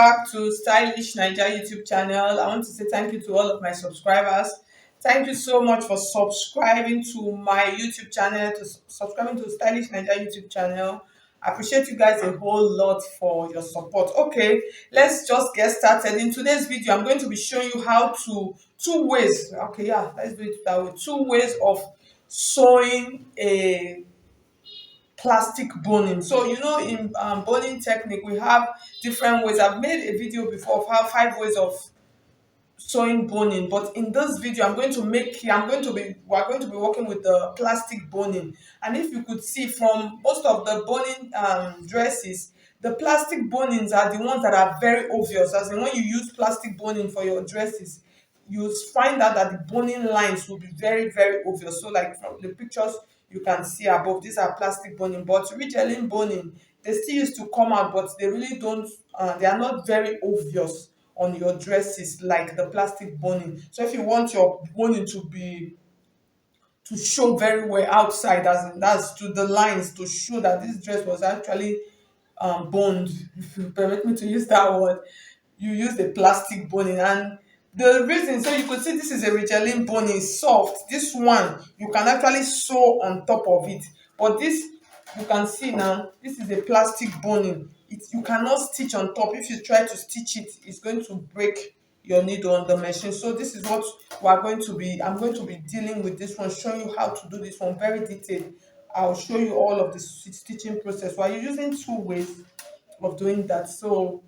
back to Stylish Naija YouTube channel. I want to say thank you to all of my subscribers. Thank you so much for subscribing to my YouTube channel, to subscribing to Stylish Naija YouTube channel. I appreciate you guys a whole lot for your support. Okay, let's just get started. In today's video, I'm going to be showing you how to two ways. Okay, yeah, let's do it that way. Two ways of sewing a plastic boning. So in boning technique we have different ways. I've made a video before of how 5 ways of sewing boning, but in this video we're going to be working with the plastic boning. And if you could see from most of the boning dresses, the plastic bonings are the ones that are very obvious. As in, when you use plastic boning for your dresses, you find out that the boning lines will be very, very obvious. So like from the pictures you can see above, these are plastic boning. But regelling boning, they still used to come out, but they really don't they are not very obvious on your dresses like the plastic boning. So if you want your boning to show very well outside, as in that's to the lines, to show that this dress was actually boned, if you permit me to use that word, you use the plastic boning. And the reason, so you could see this is a regeling boning, soft. This one you can actually sew on top of it, but this, you can see now, this is a plastic boning. You cannot stitch on top. If you try to stitch it, it's going to break your needle on the machine. So this is what I'm going to be dealing with this one, showing you how to do this one very detailed. I'll show you all of the stitching process. While you're using 2 ways of doing that. So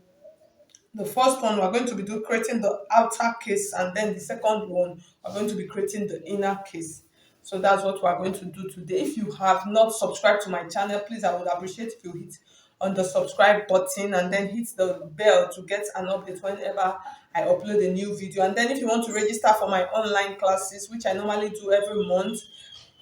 the first one, we're going to be creating the outer case, and then the second one, we're going to be creating the inner case. So that's what we're going to do today. If you have not subscribed to my channel, please, I would appreciate if you hit on the subscribe button and then hit the bell to get an update whenever I upload a new video. And then if you want to register for my online classes, which I normally do every month,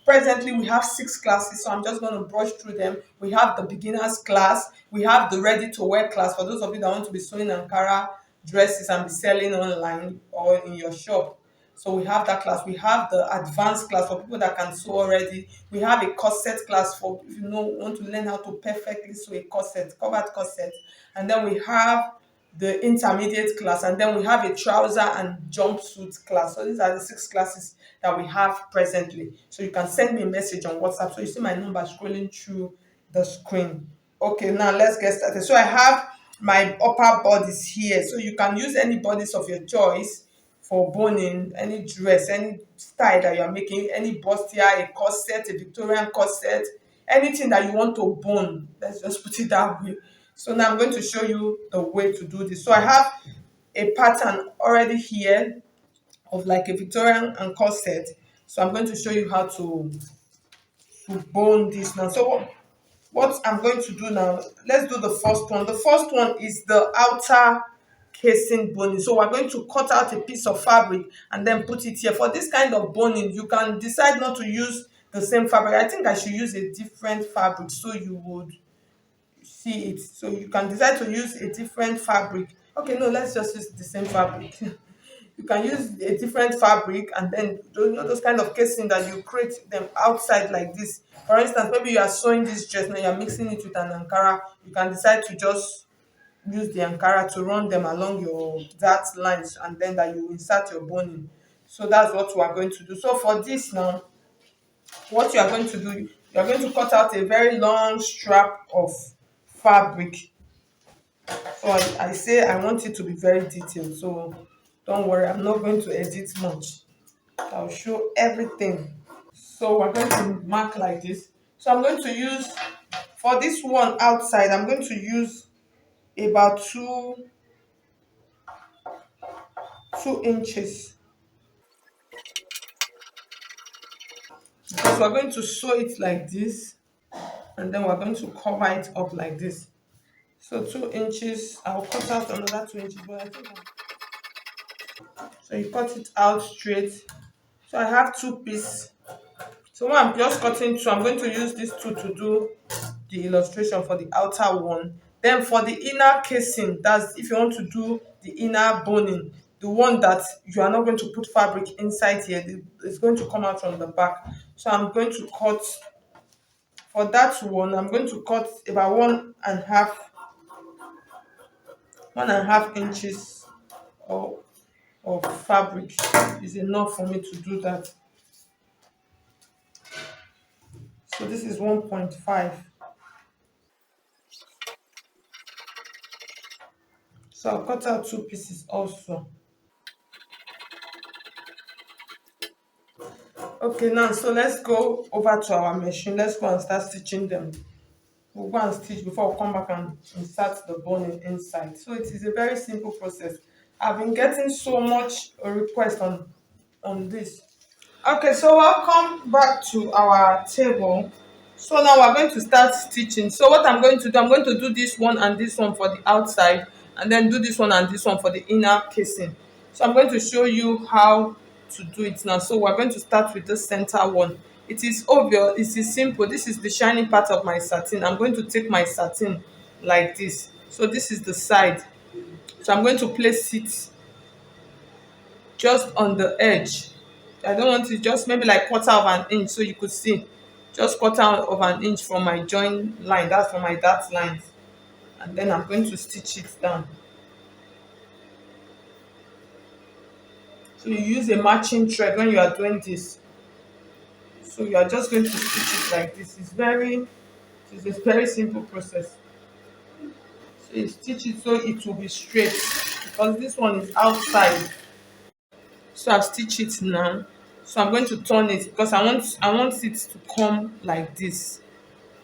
presently we have 6 classes, so I'm just going to brush through them. We have the beginners class, we have the ready to wear class for those of you that want to be sewing Ankara dresses and be selling online or in your shop. So we have that class. We have the advanced class for people that can sew already. We have a corset class for if you want to learn how to perfectly sew a corset, covered corset. And then we have the intermediate class, and then we have a trouser and jumpsuit class. So these are the 6 classes that we have presently. So you can send me a message on WhatsApp. So you see my number scrolling through the screen. Okay, now let's get started. So I have my upper bodice here. So you can use any bodice of your choice for boning, any dress, any style that you're making, any bustier, a corset, a Victorian corset, anything that you want to bone. Let's just put it that way. So now I'm going to show you the way to do this. So I have a pattern already here of like a Victorian and corset. So I'm going to show you how to bone this now. So what I'm going to do now, let's do the first one. The first one is the outer casing boning. So we're going to cut out a piece of fabric and then put it here. For this kind of boning, you can decide not to use the same fabric. I think I should use a different fabric so you would see it. So you can decide to use a different fabric. Okay, no, let's just use the same fabric. You can use a different fabric, and then those kind of casing that you create them outside like this. For instance, maybe you are sewing this dress now, you're mixing it with an Ankara. You can decide to just use the Ankara to run them along your that lines, and then that you insert your boning. So that's what we are going to do. So for this now, what you are going to do, you are going to cut out a very long strap of fabric. So I say I want it to be very detailed, so don't worry, I'm not going to edit much. I'll show everything. So we're going to mark like this. So I'm going to use, for this one outside, I'm going to use about 2 inches, because we're going to sew it like this, and then we're going to cover it up like this. So 2 inches, I'll cut out another 2 inches, but I think so you cut it out straight. So I have 2 pieces. So when I'm just cutting two, I'm going to use these two to do the illustration for the outer one. Then for the inner casing, that's if you want to do the inner boning, the one that you are not going to put fabric inside here, it's going to come out from the back. So I'm going to cut, for that one, I'm going to cut about 1.5 1.5 inches of, of fabric is enough for me to do that. So this is 1.5. So I'll cut out 2 pieces also. Okay, now so let's go over to our machine. Let's go and start stitching them. We'll go and stitch before we come back and insert the boning inside. So it is a very simple process. I've been getting so much request on this. Okay, so welcome back to our table. So now we're going to start stitching. So what I'm going to do, I'm going to do this one and this one for the outside, and then do this one and this one for the inner casing. So I'm going to show you how to do it now. So we're going to start with the center one. It is obvious, it is simple. This is the shiny part of my satin. I'm going to take my satin like this. So this is the side. So I'm going to place it just on the edge. I don't want it, just maybe like 1/4 inch, so you could see just 1/4 inch from my join line, that's from my dart lines. And then I'm going to stitch it down. So you use a matching thread when you are doing this. So you are just going to stitch it like this. It's a very simple process. So you stitch it so it will be straight, because this one is outside. So I've stitched it now. So I'm going to turn it because I want it to come like this.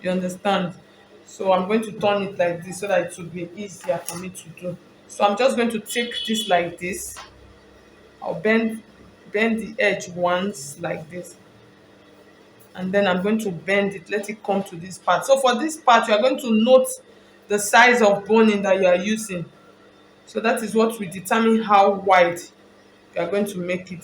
You understand? So I'm going to turn it like this so that it will be easier for me to do. So I'm just going to take this like this. I'll bend the edge once like this, and then I'm going to bend it, let it come to this part. So for this part, you are going to note the size of boning that you are using. So that is what will determine how wide you are going to make it.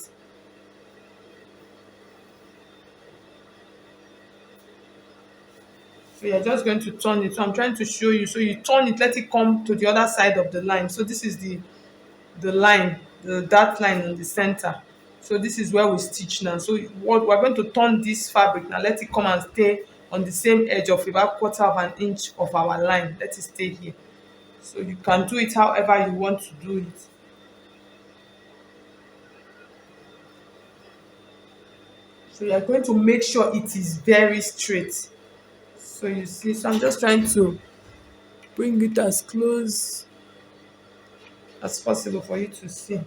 So you're just going to turn it. So I'm trying to show you. So you turn it, let it come to the other side of the line. So this is the line, the dart line in the center. So this is where we stitch now. So what we're going to turn this fabric now, let it come and stay on the same edge of about 1/4 inch of our line. Let it stay here. So you can do it however you want to do it. So you're going to make sure it is very straight. So you see, so I'm just trying to bring it as close as possible for you to see.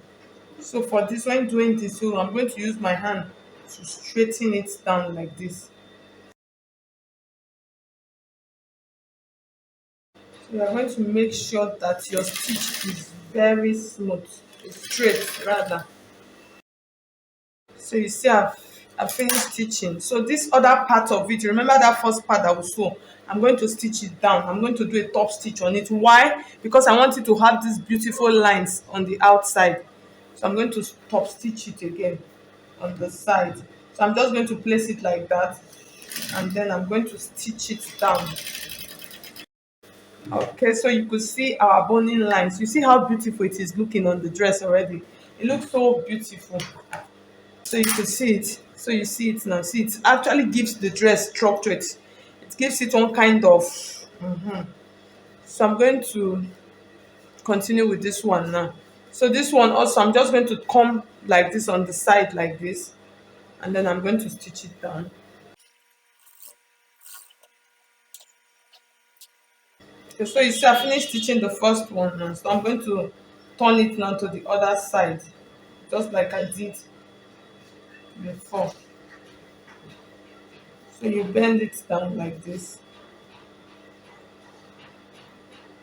So for this, when doing this, so I'm going to use my hand to straighten it down like this. So you're going to make sure that your stitch is very smooth, straight rather. So you see I've finished stitching. So this other part of it, remember that first part that we sew, I'm going to stitch it down. I'm going to do a top stitch on it. Why? Because I want it to have these beautiful lines on the outside. So I'm going to top stitch it again on the side. So I'm just going to place it like that, and then I'm going to stitch it down. Okay, so you could see our boning lines. You see how beautiful it is looking on the dress already. It looks so beautiful. So you could see it. So you see it now. See, it actually gives the dress structure. It gives it one kind of. So I'm going to continue with this one now. So this one also, I'm just going to come like this on the side like this, and then I'm going to stitch it down. Okay, so you see I finished stitching the first one now. So I'm going to turn it now to the other side, just like I did before. So you bend it down like this,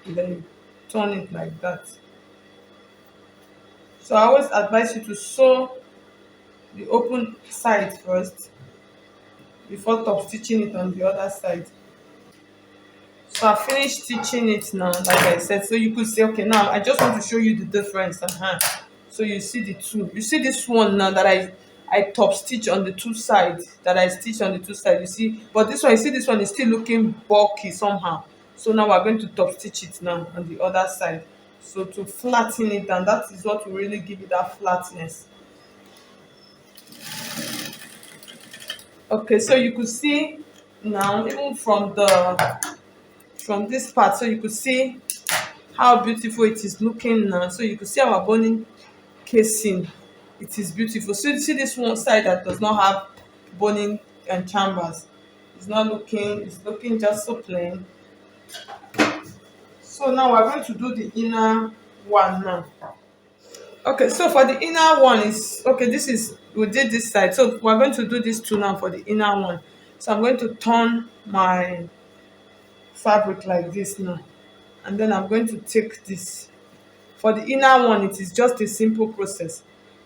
and then you turn it like that. So I always advise you to sew the open side first before top stitching it on the other side. So I finished stitching it now, like I said. So you could say, okay, now I just want to show you the difference. So you see the two. You see this one now that I top stitch on the two sides, that I stitch on the two sides. You see, but this one, you see, this one is still looking bulky somehow. So now we're going to top stitch it now on the other side. So to flatten it down, that is what will really give it that flatness. Okay, so you could see now, even from this part, so you could see how beautiful it is looking now. So you can see our boning casing. It is beautiful. So you see this one side that does not have boning and chambers. It's looking just so plain. So now we're going to do the inner one now. Okay, so for the inner one is okay. This is we did this side, so we're going to do this two now for the inner one. So I'm going to turn my fabric like this now, and then I'm going to take this. For the inner one, it is just a simple process.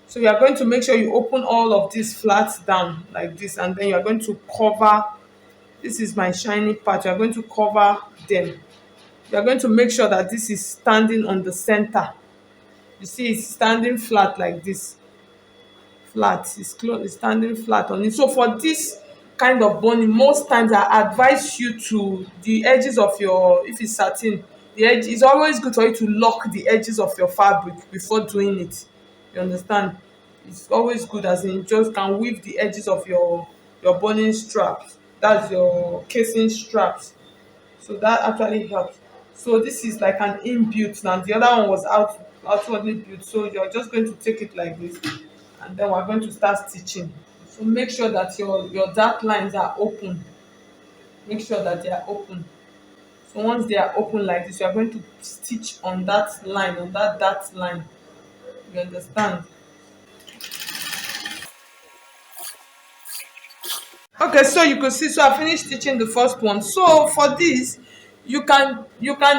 So you are going to make sure you open all of these flats down like this, and then you are going to cover. This is my shiny part. You are going to cover them. You are going to make sure that this is standing on the center. You see, it's standing flat like this. Flat. It's standing flat on it. So for this kind of boning, most times I advise you to the edges of your, if it's satin, the edge, it's always good for you to lock the edges of your fabric before doing it. You understand? It's always good, as in just can weave the edges of your boning straps. That's your casing straps. So that actually helps. So this is like an inbuilt now. The other one was outwardly built. So you're just going to take it like this, and then we're going to start stitching. So make sure that your dark lines are open. Make sure that they are open. So once they are open like this, you are going to stitch on that line, on that dark line. You understand? Okay, so you could see, so I finished stitching the first one. So for this, you can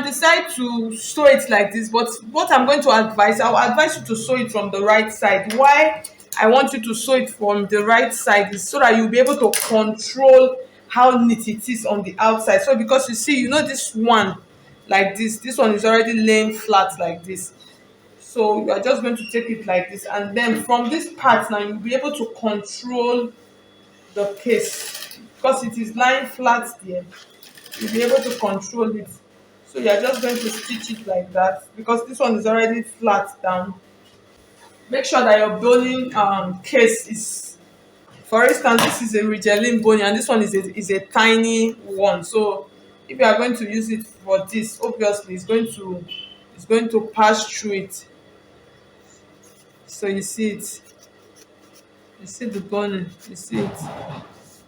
decide to sew it like this, but what I'm going to advise, I'll advise you to sew it from the right side. Why I want you to sew it from the right side is so that you'll be able to control how neat it is on the outside. So because you see, this one like this one is already laying flat like this. So you are just going to take it like this, and then from this part now you'll be able to control the case because it is lying flat there. You'll be able to control it. So you're just going to stitch it like that because this one is already flat down. Make sure that your boning case is, for instance, this is a Rigelin boning and this one is a tiny one. So if you are going to use it for this, obviously it's going to pass through it. So you see it. You see the boning. You see it.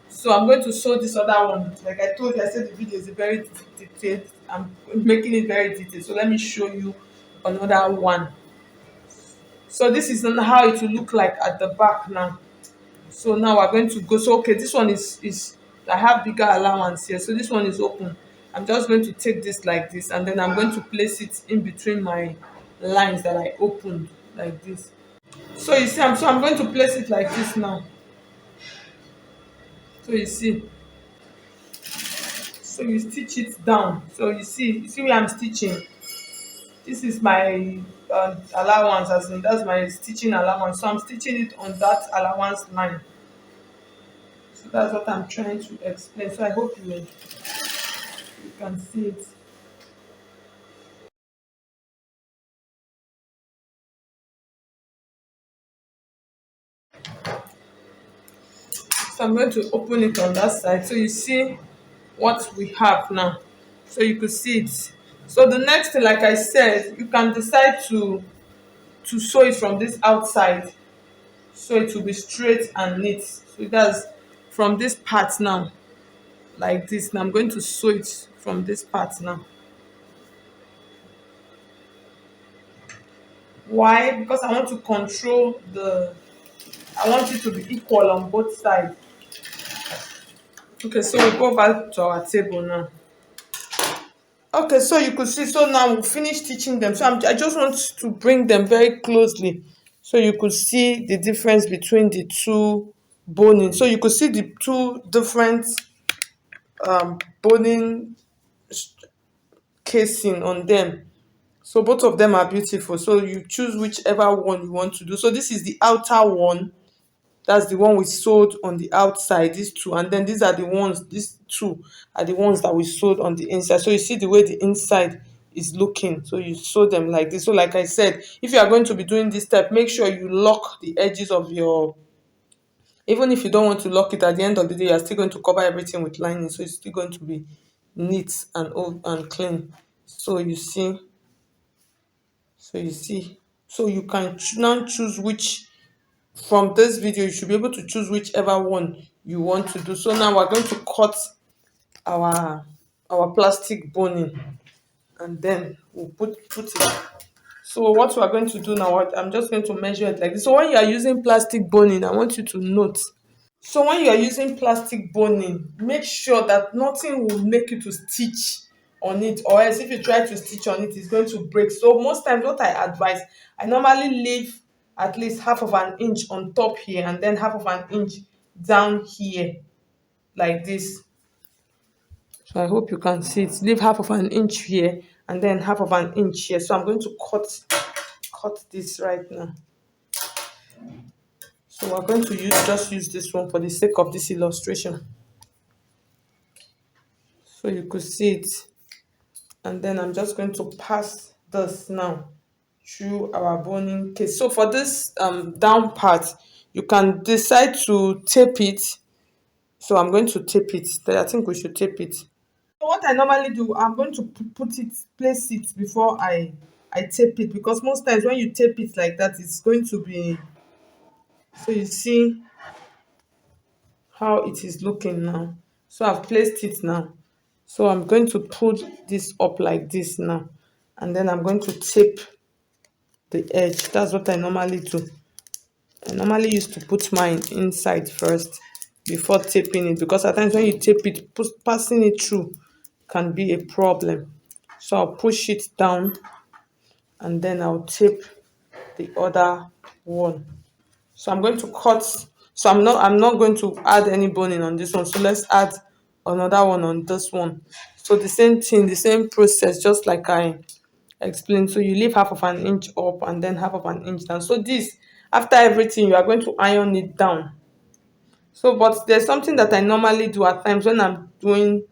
So I'm going to sew this other one. Like I told you, I said the video is very detailed. I'm making it very detailed. So let me show you another one. So this is how it will look like at the back now. So now we're going to go. So okay, this one is I have bigger allowance here. So this one is open. I'm just going to take this like this, and then I'm going to place it in between my lines that I opened like this. So you see, I'm going to place it like this now. So you see. So you stitch it down. So you see where I'm stitching. This is my allowance, as in that's my stitching allowance. So I'm stitching it on that allowance line. So that's what I'm trying to explain. So I hope you can see it. So I'm going to open it on that side. So you see what we have now. So you could see it. So the next thing, like I said, you can decide to sew it from this outside, so it will be straight and neat. So that's from this part now, like this. Now I'm going to sew it from this part now. Why? Because I want to control I want it to be equal on both sides. Okay, so we'll go back to our table now. Okay, so you could see, so now we finished teaching them. So I just want to bring them very closely so you could see the difference between the two boning. So you could see the two different boning casing on them. So both of them are beautiful. So you choose whichever one you want to do. So this is the outer one. That's the one we sewed on the outside, these two. And then these two are the ones that we sewed on the inside. So you see the way the inside is looking. So you sew them like this. So like I said, if you are going to be doing this step, make sure you lock the edges of your, even if you don't want to lock it, at the end of the day, you're still going to cover everything with lining. So it's still going to be neat and old and clean. So you see. So you see, so you can now choose which, from this video you should be able to choose whichever one you want to do. So now we're going to cut our plastic boning, and then we'll put it. So what we are going to do now, I'm just going to measure it like this. So when you are using plastic boning, I want you to note. So when you are using plastic boning, make sure that nothing will make you to stitch on it, or else if you try to stitch on it, it's going to break. So most times what I advise, I normally leave at least half of an inch on top here, and then half of an inch down here, like this. So I hope you can see it. Leave half of an inch here and then half of an inch here. So I'm going to cut this right now. So we're going to just use this one for the sake of this illustration. So you could see it. And then I'm just going to pass this now through our boning case. So for this down part, you can decide to tape it. So I'm going to tape it. I think we should tape it. So what I normally do, I'm going to place it before I tape it, because most times when you tape it like that, it's going to be. So you see how it is looking now. So I've placed it now. So I'm going to put this up like this now, and then I'm going to tape the edge. That's what I normally do. I normally used to put mine inside first before taping it, because at times when you tape it, passing it through can be a problem. So I'll push it down, and then I'll tape the other one. So I'm going to cut. So I'm not going to add any boning on this one. So let's add another one on this one. So the same thing, the same process, just like I explained. So you leave half of an inch up and then half of an inch down. So this, after everything, you are going to iron it down. So but there's something that I normally do at times when I'm doing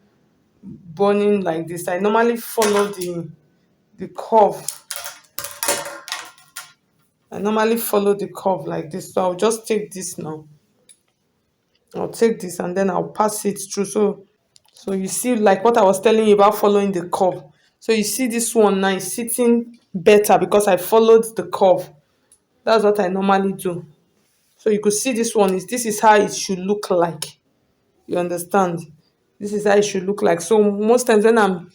boning like this. I normally follow the curve. I normally follow the curve like this. So I'll just take this now. I'll take this and then I'll pass it through. So you see, like what I was telling you about following the curve. So you see this one now is sitting better because I followed the curve. That's what I normally do. So you could see this is how it should look like. You understand? This is how it should look like. So most times when I'm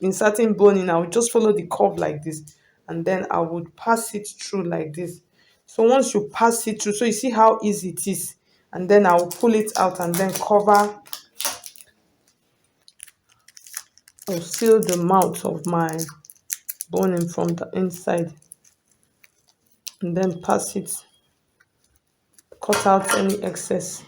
inserting boning, I would just follow the curve like this, and then I would pass it through like this. So once you pass it through, so you see how easy it is, and then I will pull it out and then cover or seal the mouth of my boning from the inside, and then pass it, cut out any excess,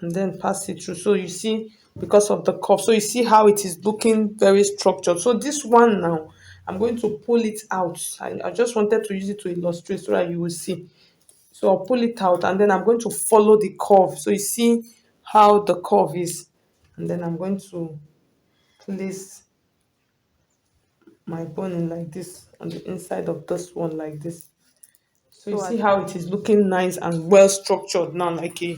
and then pass it through. So you see, because of the curve, so you see how it is looking very structured. So this one now, I'm going to pull it out. I just wanted to use it to illustrate so that you will see. So I'll pull it out and then I'm going to follow the curve. So you see how the curve is, and then I'm going to place my boning like this on the inside of this one like this. So you see how it is looking nice and well structured now, like a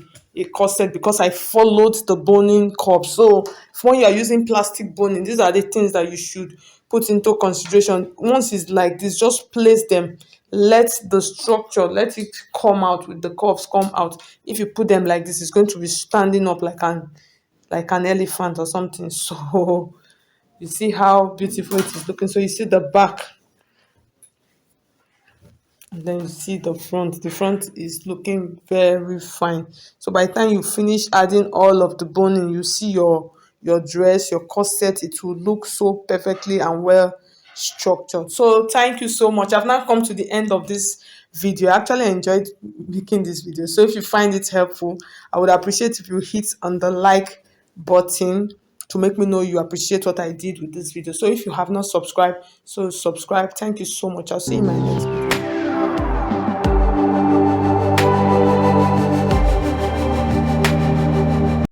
corset, because I followed the boning curve. So when you are using plastic boning, these are the things that you should put into consideration. Once it's like this, just place them. Let the structure, let it come out with the curves come out. If you put them like this, it's going to be standing up like an elephant or something. So you see how beautiful it is looking. So you see the back, and then you see the front is looking very fine. So by the time you finish adding all of the boning, you see your dress, your corset, it will look so perfectly and well structured. So thank you so much. I've now come to the end of this video. I actually enjoyed making this video. So if you find it helpful, I would appreciate if you hit on the like button to make me know you appreciate what I did with this video. So if you have not subscribed, so subscribe. Thank you so much. I'll see you in my next video.